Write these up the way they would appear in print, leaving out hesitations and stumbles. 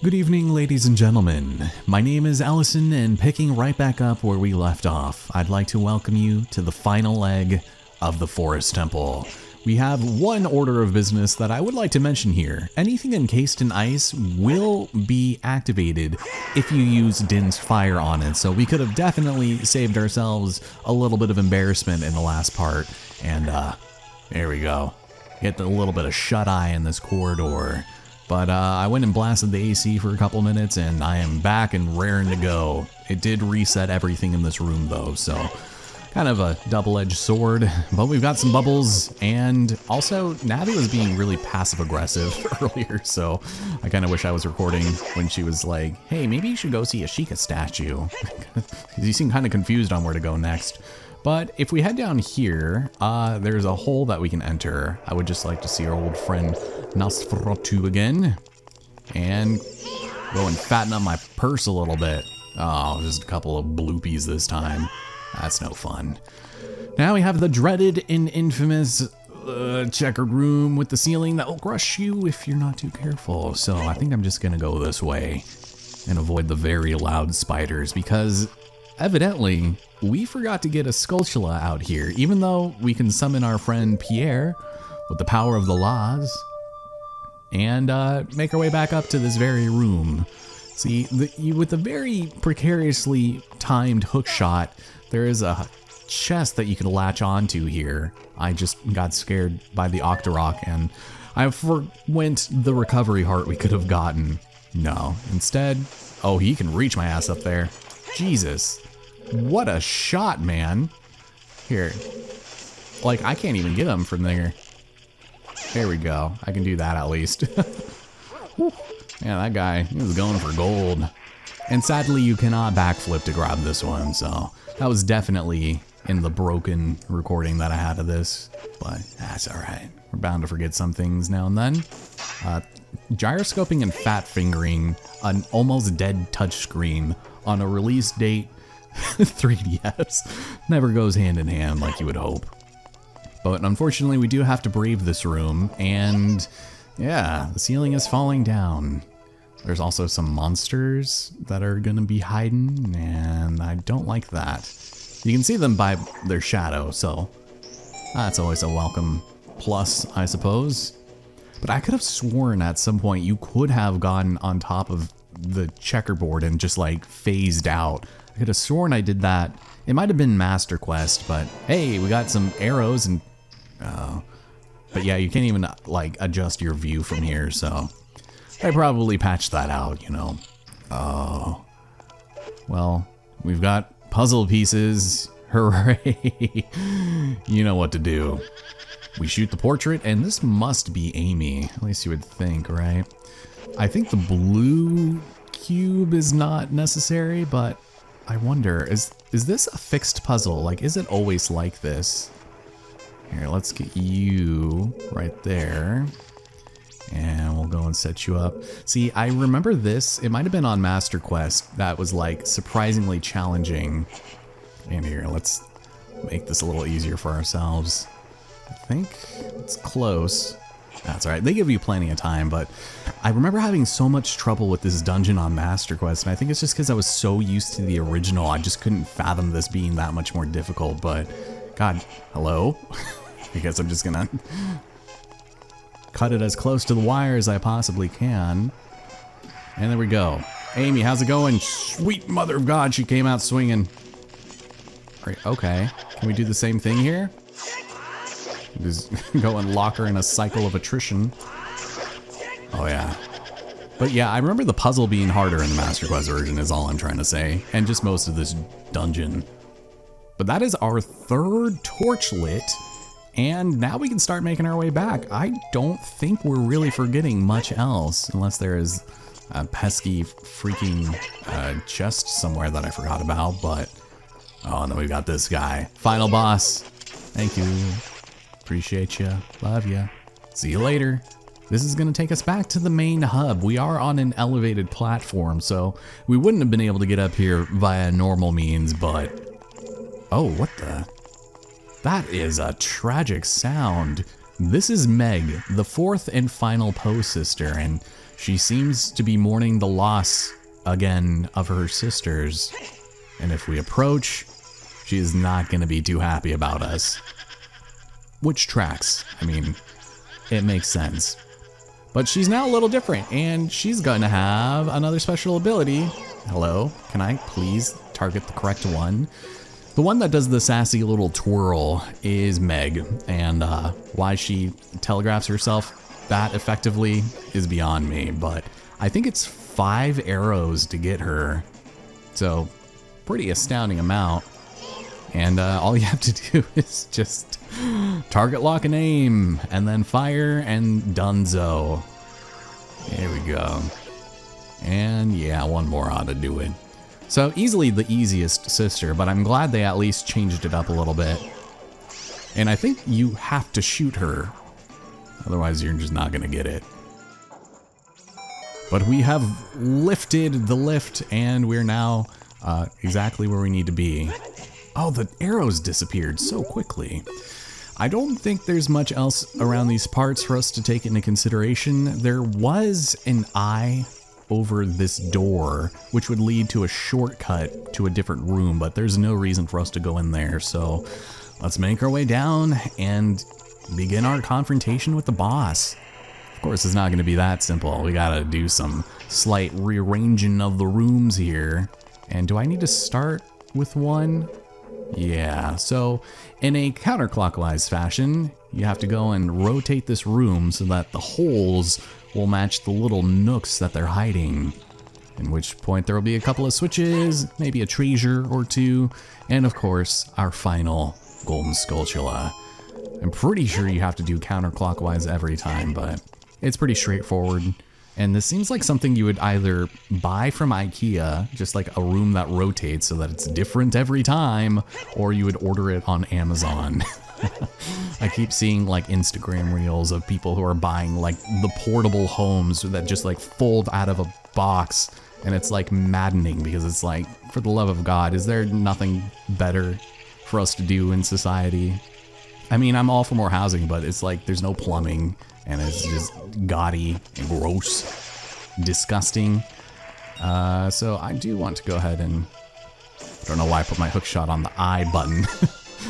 Good evening, ladies and gentlemen. My name is Allison, and picking right back up where we left off, I'd like to welcome you to the final leg of the Forest Temple. We have one order of business that I would like to mention here. Anything encased in ice will be activated if you use Din's fire on it, so we could have definitely saved ourselves a little bit of embarrassment in the last part. And there we go. Get a little bit of shut-eye in this corridor. But I went and blasted the AC for a couple minutes, and I am back and raring to go. It did reset everything in this room, though, so kind of a double-edged sword. But we've got some bubbles, and also Navi was being really passive-aggressive earlier, so I kind of wish I was recording when she was like, hey, maybe you should go see a Sheikah statue. You seem kind of confused on where to go next. But if we head down here, there's a hole that we can enter. I would just like to see our old friend Nosferatu again. And go and fatten up my purse a little bit. Oh, just a couple of bloopies this time. That's no fun. Now we have the dreaded and infamous checkered room with the ceiling that will crush you if you're not too careful. So I think I'm just gonna go this way and avoid the very loud spiders, because evidently we forgot to get a Skulltula out here, even though we can summon our friend Pierre with the power of the laws and make our way back up to this very room. See, with the very precariously timed hook shot, there is a chest that you can latch onto here. I just got scared by the Octorok, and I forwent the recovery heart we could have gotten. No, instead, oh, he can reach my ass up there. Jesus. What a shot, man. Here. Like, I can't even get him from there. There we go. I can do that at least. Yeah, that guy, he was going for gold. And sadly, you cannot backflip to grab this one, so that was definitely in the broken recording that I had of this. But that's alright. We're bound to forget some things now and then. Gyroscoping and fat fingering an almost dead touchscreen on a release date 3DS never goes hand in hand like you would hope. But unfortunately, we do have to brave this room, and yeah, the ceiling is falling down. There's also some monsters that are gonna be hiding, and I don't like that. You can see them by their shadow, so that's always a welcome plus, I suppose. But I could have sworn at some point you could have gotten on top of the checkerboard and just like phased out. I could have sworn I did that. It might have been Master Quest, but hey, we got some arrows and but yeah, you can't even like adjust your view from here, so I probably patched that out, you know. Oh, well, we've got puzzle pieces. Hooray! You know what to do. We shoot the portrait, and this must be Amy. At least you would think, right? I think the blue cube is not necessary, but I wonder, is this a fixed puzzle? Like, is it always like this? Here, let's get you right there. And we'll go and set you up. See, I remember this. It might have been on Master Quest that was like surprisingly challenging. And here, let's make this a little easier for ourselves. I think it's close. That's all right. They give you plenty of time, but I remember having so much trouble with this dungeon on Master Quest, and I think it's just because I was so used to the original. I just couldn't fathom this being that much more difficult, but God, hello? I guess I'm just gonna cut it as close to the wire as I possibly can. And there we go. Amy, how's it going? Sweet mother of God, she came out swinging. Great, okay. Can we do the same thing here? Just go and lock her in a cycle of attrition. Oh yeah. But yeah, I remember the puzzle being harder in the Master Quest version is all I'm trying to say. And just most of this dungeon. But that is our third torch lit. And now we can start making our way back. I don't think we're really forgetting much else. Unless there is a pesky freaking chest somewhere that I forgot about. But, oh, and then we've got this guy. Final boss. Thank you. Appreciate you. Love you. See you later. This is going to take us back to the main hub. We are on an elevated platform, so we wouldn't have been able to get up here via normal means, but... Oh, what the... That is a tragic sound. This is Meg, the fourth and final Poe sister, and She seems to be mourning the loss again of her sisters. And if we approach, she is not going to be too happy about us. Which tracks. I mean, it makes sense. But she's now a little different, and she's going to have another special ability. Hello, can I please target the correct one? The one that does the sassy little twirl is Meg, and why she telegraphs herself that effectively is beyond me, but I think it's 5 arrows to get her. So, pretty astounding amount. And all you have to do is just target lock and aim, and then fire, and donezo. There we go. And yeah, one more ought to do it. So easily the easiest sister, but I'm glad they at least changed it up a little bit. And I think you have to shoot her, otherwise you're just not gonna get it. But we have lifted the lift, and we're now exactly where we need to be. Oh, the arrows disappeared so quickly. I don't think there's much else around these parts for us to take into consideration. There was an eye over this door, which would lead to a shortcut to a different room, but there's no reason for us to go in there. So let's make our way down and begin our confrontation with the boss. Of course, it's not going to be that simple. We got to do some slight rearranging of the rooms here. And do I need to start with one? Yeah, so in a counterclockwise fashion, you have to go and rotate this room so that the holes will match the little nooks that they're hiding. In which point there will be a couple of switches, maybe a treasure or two, and of course, our final golden skulltula. I'm pretty sure you have to do counterclockwise every time, but it's pretty straightforward. And this seems like something you would either buy from IKEA, just like a room that rotates so that it's different every time, or you would order it on Amazon. I keep seeing like Instagram reels of people who are buying like the portable homes that just like fold out of a box, and it's like maddening because it's like, for the love of God, is there nothing better for us to do in society? I mean, I'm all for more housing, but it's like there's no plumbing, and it's just gaudy and gross, disgusting. So I do want to go ahead and, I don't know why I put my hook shot on the I button.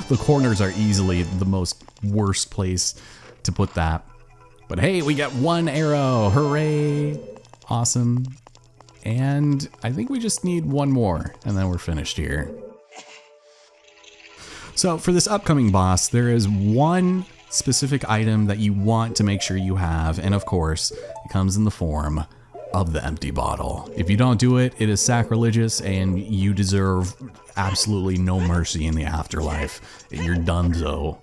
The corners are easily the most worst place to put that. But hey, we get 1 arrow, hooray, awesome. And I think we just need 1 more, and then we're finished here. So for this upcoming boss, there is 1 specific item that you want to make sure you have, and of course, it comes in the form of the empty bottle. If you don't do it, it is sacrilegious, and you deserve absolutely no mercy in the afterlife. You're donezo.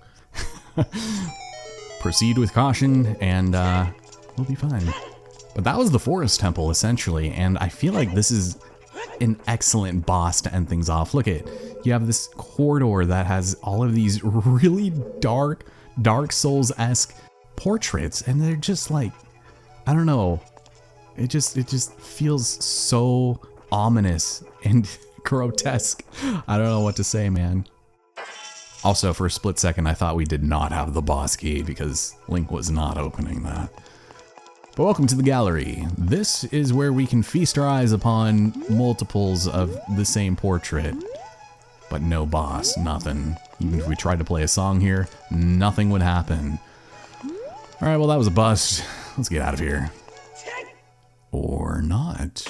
Proceed with caution, and we'll be fine. But that was the forest temple, essentially, and I feel like this is an excellent boss to end things off. Look at, you have this corridor that has all of these really dark Souls-esque portraits, and they're just like, I don't know, it just feels so ominous and grotesque. I don't know what to say, man. Also, for a split second, I thought we did not have the boss key because Link was not opening that. But welcome to the gallery. This is where we can feast our eyes upon multiples of the same portrait. But no boss, nothing. Even if we tried to play a song here, nothing would happen. Alright, well that was a bust. Let's get out of here. Or not.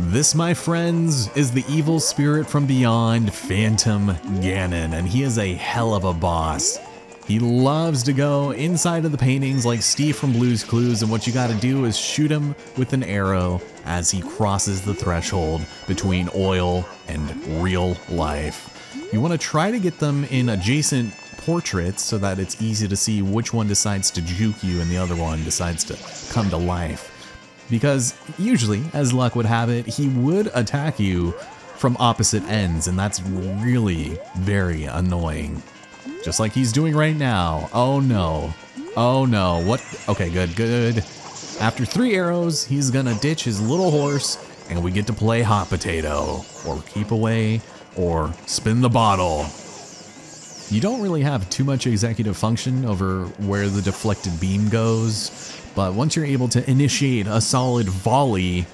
This, my friends, is the evil spirit from beyond, Phantom Ganon, and he is a hell of a boss. He loves to go inside of the paintings like Steve from Blue's Clues, and what you gotta do is shoot him with an arrow as he crosses the threshold between oil and real life. You want to try to get them in adjacent portraits so that it's easy to see which one decides to juke you and the other one decides to come to life. because usually, as luck would have it, he would attack you from opposite ends, and that's really very annoying. Just like he's doing right now. Oh no. Oh no. What? Okay, good. After 3 arrows, he's gonna ditch his little horse, and we get to play hot potato, or keep away, or spin the bottle. You don't really have too much executive function over where the deflected beam goes, but once you're able to initiate a solid volley,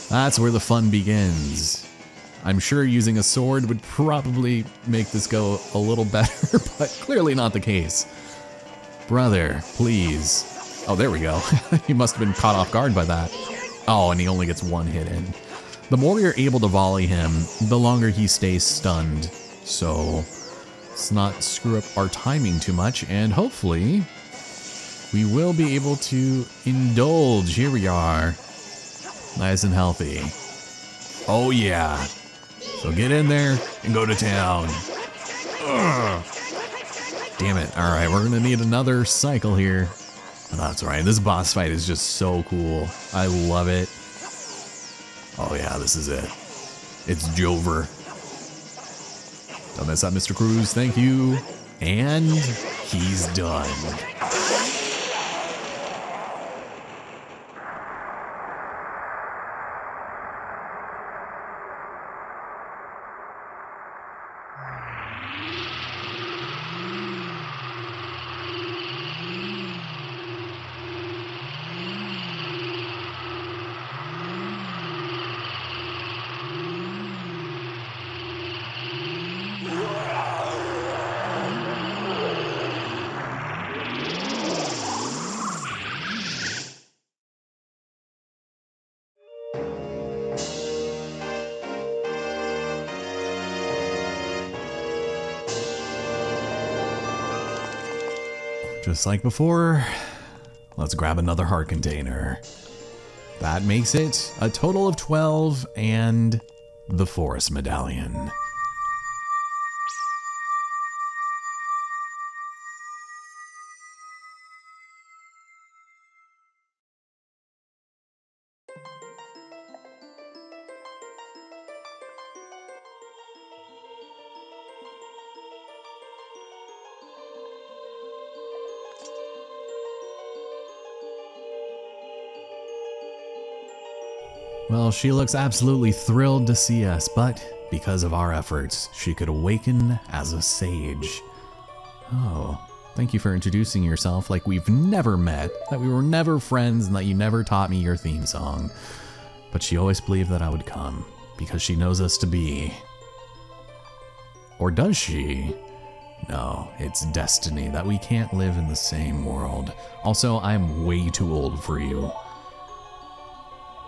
that's where the fun begins. I'm sure using a sword would probably make this go a little better, but clearly not the case. Brother, please. Oh, there we go. He must have been caught off guard by that. Oh, and he only gets 1 hit in. The more you're able to volley him, the longer he stays stunned. So let's not screw up our timing too much, and hopefully we will be able to indulge. Here we are. Nice and healthy. Oh yeah. So get in there and go to town. Ugh. Damn it. All right, we're gonna need another cycle here. Oh, that's right. This boss fight is just so cool. I love it. Oh yeah, this is it. It's Jover. Don't mess up, Mr. Cruz. Thank you. And he's done. Just like before, let's grab another heart container. That makes it a total of 12 and the forest medallion. Well, she looks absolutely thrilled to see us, but because of our efforts, she could awaken as a sage. Oh, thank you for introducing yourself like we've never met, that we were never friends, and that you never taught me your theme song. But she always believed that I would come, because she knows us to be. Or does she? No, it's destiny that we can't live in the same world. Also, I'm way too old for you.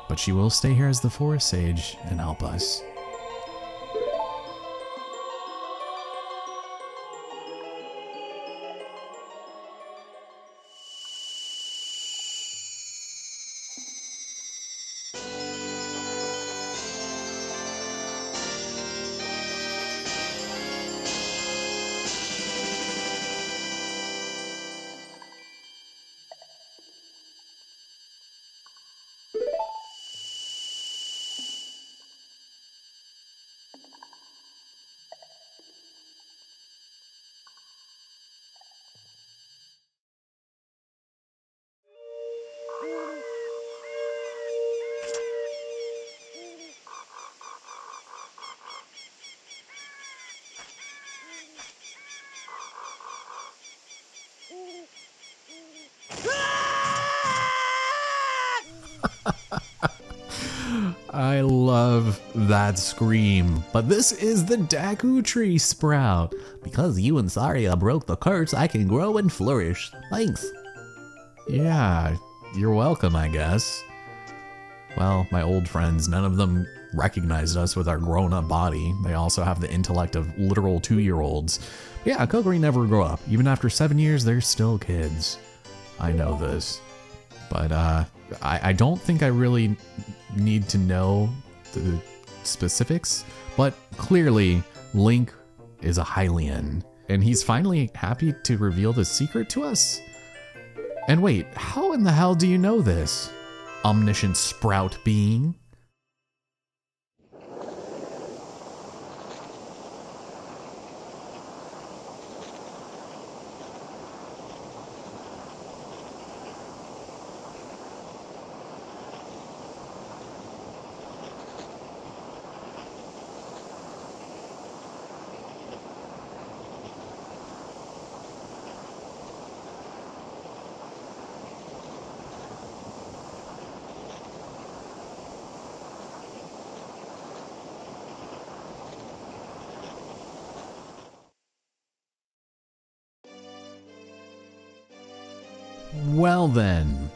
But she will stay here as the forest sage and help us. I love that scream. But this is the Deku Tree Sprout. Because you and Saria broke the curse, I can grow and flourish. Thanks. Yeah, you're welcome, I guess. Well, my old friends, none of them recognized us with our grown-up body. They also have the intellect of literal 2-year-olds. Yeah, Kokiri never grow up. Even after 7 years, they're still kids. I know this. But I don't think I really need to know the specifics, but clearly Link is a Hylian, and he's finally happy to reveal the secret to us? And wait, how in the hell do you know this? omniscient sprout being. Well then,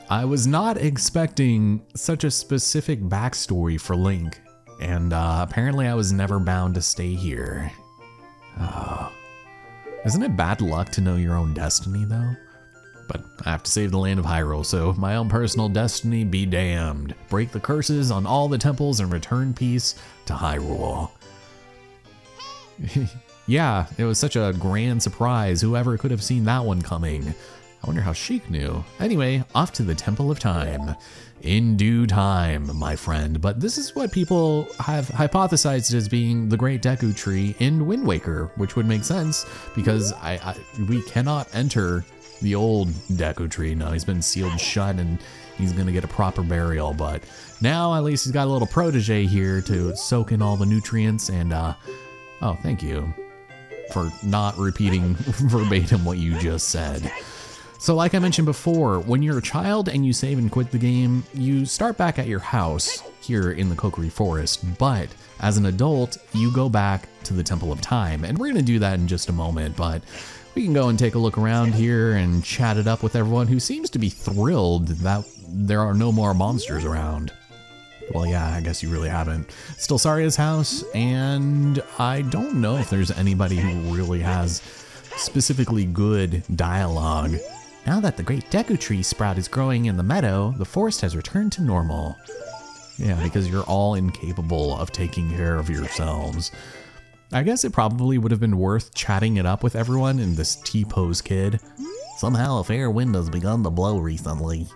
I was not expecting such a specific backstory for Link, and apparently I was never bound to stay here. Isn't it bad luck to know your own destiny though? But I have to save the land of Hyrule, so my own personal destiny be damned. Break the curses on all the temples and return peace to Hyrule. Yeah, it was such a grand surprise. Whoever could have seen that one coming? I wonder how Sheik knew. Anyway, off to the Temple of Time. In due time, my friend. But this is what people have hypothesized as being the Great Deku Tree in Wind Waker, which would make sense because we cannot enter the old Deku Tree. No, he's been sealed shut and he's gonna get a proper burial. But now at least he's got a little protege here to soak in all the nutrients and oh, thank you for not repeating verbatim what you just said. So like I mentioned before, when you're a child and you save and quit the game, you start back at your house here in the Kokiri Forest, but as an adult, you go back to the Temple of Time, and we're gonna do that in just a moment, but we can go and take a look around here and chat it up with everyone who seems to be thrilled that there are no more monsters around. Well, yeah, I guess you really haven't. Still Saria's house, and I don't know if there's anybody who really has specifically good dialogue. Now that the Great Deku Tree sprout is growing in the meadow, the forest has returned to normal. Yeah, because you're all incapable of taking care of yourselves. I guess it probably would have been worth chatting it up with everyone and this T-pose kid. Somehow a fair wind has begun to blow recently.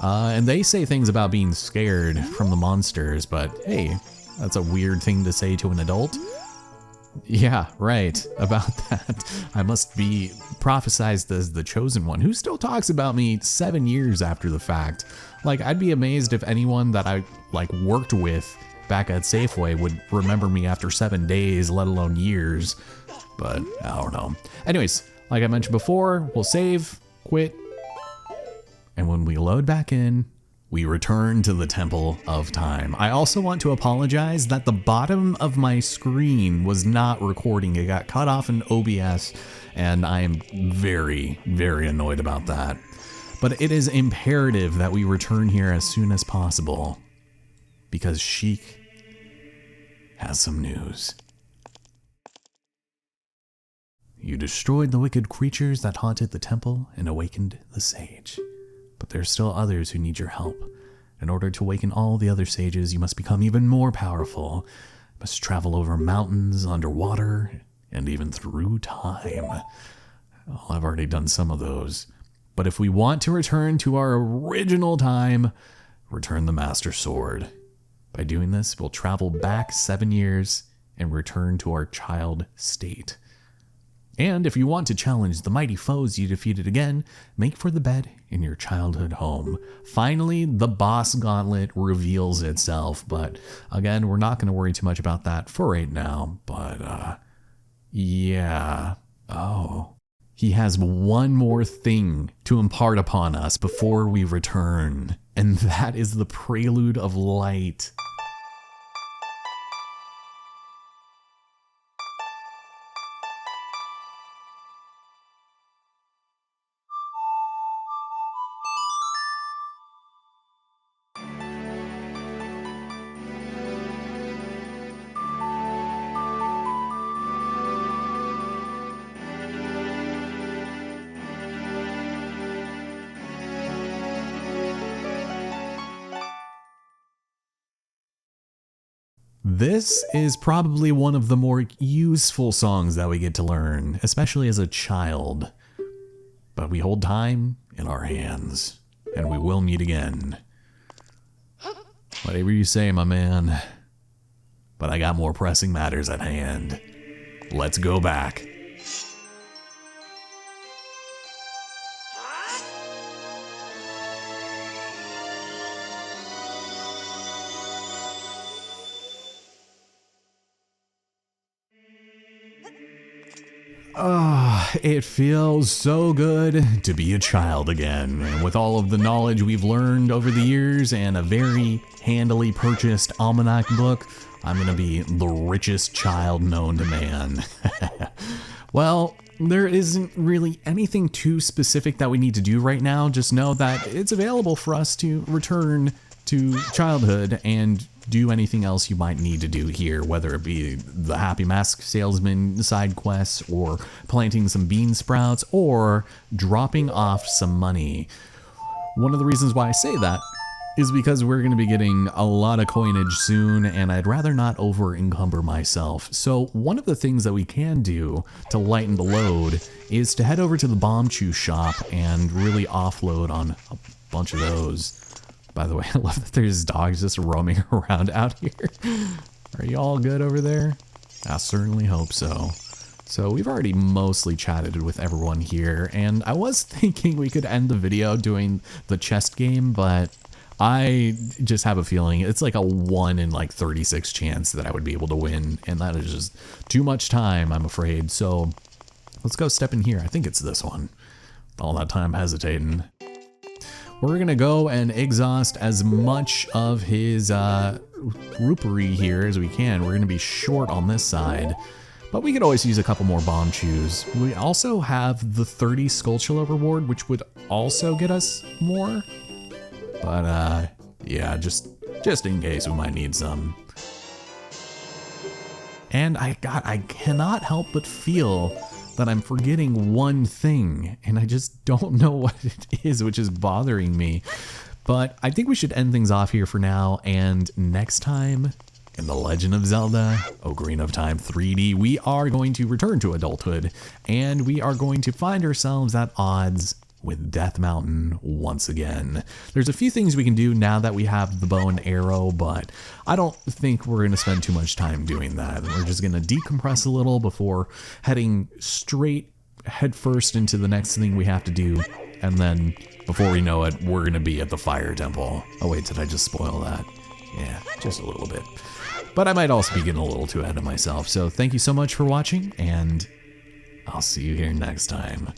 And they say things about being scared from the monsters, but hey, that's a weird thing to say to an adult. Yeah, right, about that. I must be prophesized as the chosen one, who still talks about me 7 years after the fact. Like, I'd be amazed if anyone that I, worked with back at Safeway would remember me after 7 days, let alone years. But, I don't know. Anyways, like I mentioned before, we'll save, quit, and when we load back in, we return to the Temple of Time. I also want to apologize that the bottom of my screen was not recording. It got cut off in OBS, and I am very, very annoyed about that. But it is imperative that we return here as soon as possible, because Sheik has some news. You destroyed the wicked creatures that haunted the temple and awakened the sage. But there are still others who need your help. In order to awaken all the other sages, you must become even more powerful. You must travel over mountains, underwater, and even through time. Well, I've already done some of those. But if we want to return to our original time, return the Master Sword. By doing this, we'll travel back 7 years and return to our child state. And if you want to challenge the mighty foes you defeated again, make for the bed in your childhood home. Finally, the boss gauntlet reveals itself, but again, we're not going to worry too much about that for right now, but yeah. Oh, he has one more thing to impart upon us before we return, and that is the Prelude of Light. This is probably one of the more useful songs that we get to learn, especially as a child. But we hold time in our hands, and we will meet again. Whatever you say, my man. But I got more pressing matters at hand. Let's go back. Oh, it feels so good to be a child again. And with all of the knowledge we've learned over the years and a very handily purchased almanac book, I'm gonna be the richest child known to man. Well, there isn't really anything too specific that we need to do right now. Just know that it's available for us to return to childhood and do anything else you might need to do here, whether it be the Happy Mask Salesman side quests, or planting some bean sprouts, or dropping off some money. One of the reasons why I say that is because we're going to be getting a lot of coinage soon, and I'd rather not over encumber myself. So one of the things that we can do to lighten the load is to head over to the Bomb Chew shop and really offload on a bunch of those. By the way, I love that there's dogs just roaming around out here. Are you all good over there? I certainly hope so. So we've already mostly chatted with everyone here, and I was thinking we could end the video doing the chest game, but I just have a feeling it's like a 1 in like 36 chance that I would be able to win, and that is just too much time, I'm afraid. So let's go step in here. I think it's this one. All that time hesitating. We're gonna go and exhaust as much of his roopery here as we can. We're gonna be short on this side, but we could always use a couple more bomb chews. We also have the 30 Skulltula reward, which would also get us more. But yeah, just in case we might need some. And I cannot help but feel that I'm forgetting one thing, and I just don't know what it is, which is bothering me. But I think we should end things off here for now, and next time in The Legend of Zelda Ocarina of Time 3D, we are going to return to adulthood, and we are going to find ourselves at odds with Death Mountain once again. There's a few things we can do now that we have the bow and arrow, but I don't think we're going to spend too much time doing that. We're just going to decompress a little before heading straight headfirst into the next thing we have to do, and then before we know it, we're going to be at the Fire Temple. Oh wait, did I just spoil that? Yeah, just a little bit. But I might also be getting a little too ahead of myself, so thank you so much for watching, and I'll see you here next time.